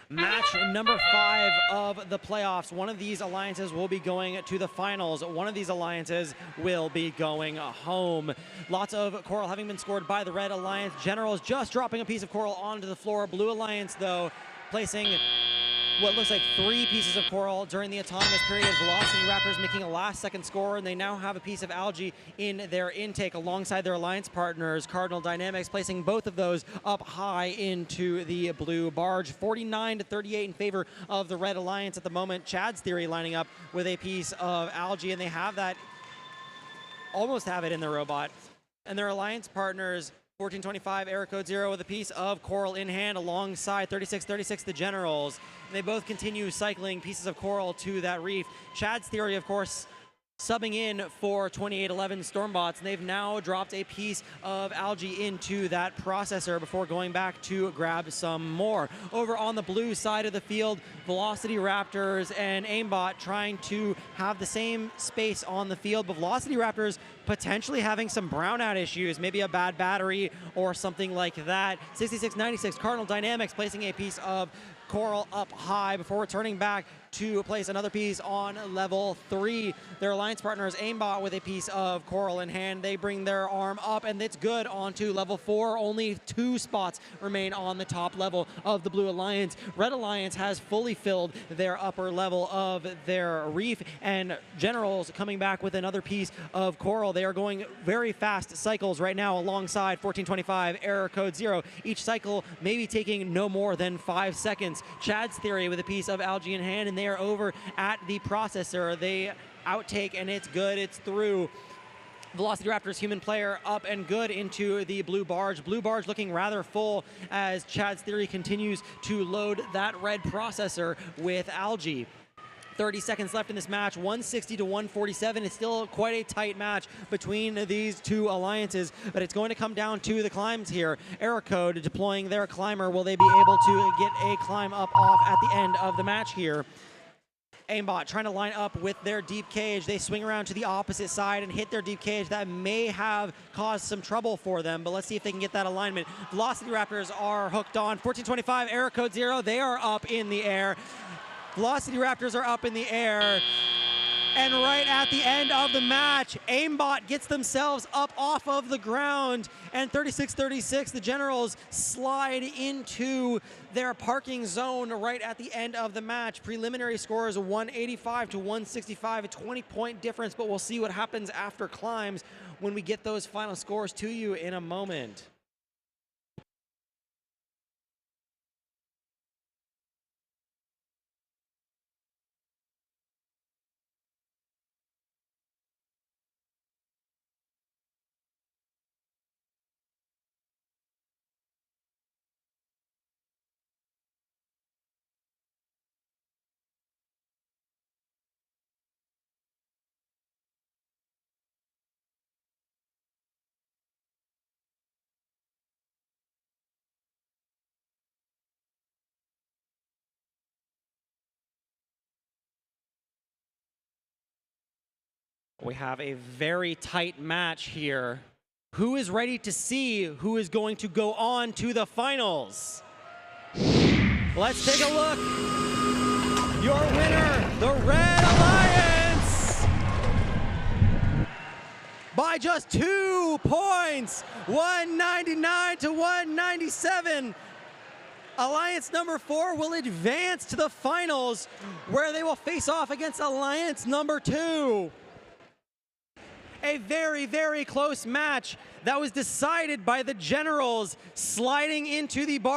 Match number 5 of the playoffs. One of these alliances will be going to the finals. One of these alliances will be going home. Lots of coral having been scored by the Red Alliance. Generals just dropping a piece of coral onto the floor. Blue Alliance, though, placing what looks like 3 pieces of coral during the autonomous period. Velocity Raptors making a last-second score, and they now have a piece of algae in their intake alongside their alliance partners. Cardinal Dynamics placing both of those up high into the blue barge. 49-38 in favor of the Red Alliance at the moment. Chad's Theory lining up with a piece of algae, and they have that, almost have it in the robot. And their alliance partners, 1425 Error Code 0 with a piece of coral in hand alongside 3636 the Generals. And they both continue cycling pieces of coral to that reef. Chad's Theory, of course, subbing in for 2811 Stormbots, and they've now dropped a piece of algae into that processor before going back to grab some more. Over on the blue side of the field, Velocity Raptors and Aimbot trying to have the same space on the field, but Velocity Raptors potentially having some brownout issues, maybe a bad battery or something like that. 6696 Cardinal Dynamics placing a piece of coral up high before returning back to place another piece on level 3. Their alliance partners Aimbot with a piece of coral in hand. They bring their arm up, and it's good onto level 4. Only 2 spots remain on the top level of the Blue Alliance. Red Alliance has fully filled their upper level of their reef, and Generals coming back with another piece of coral. They are going very fast cycles right now alongside 1425 Error Code 0. Each cycle maybe taking no more than 5 seconds. Chad's Theory with a piece of algae in hand, and they are over at the processor. They outtake, and it's good, it's through. Velocity Raptors human player up and good into the blue barge. Blue barge looking rather full as Chad's Theory continues to load that red processor with algae. 30 seconds left in this match, 160-147. It's still quite a tight match between these two alliances, but it's going to come down to the climbs here. Error Code deploying their climber. Will they be able to get a climb up off at the end of the match here? Aimbot trying to line up with their deep cage. They swing around to the opposite side and hit their deep cage. That may have caused some trouble for them, but let's see if they can get that alignment. Velocity Raptors are hooked on. 1425 Error Code 0, they are up in the air. Velocity Raptors are up in the air. And right at the end of the match, Aimbot gets themselves up off of the ground, and 3636, the Generals, slide into their parking zone right at the end of the match. Preliminary score is 185-165, a 20-point difference, but we'll see what happens after climbs when we get those final scores to you in a moment. We have a very tight match here. Who is ready to see who is going to go on to the finals? Let's take a look. Your winner, the Red Alliance, by just 2 points, 199-197. Alliance number 4 will advance to the finals, where they will face off against Alliance number 2. A very, very close match that was decided by the Generals sliding into the bar.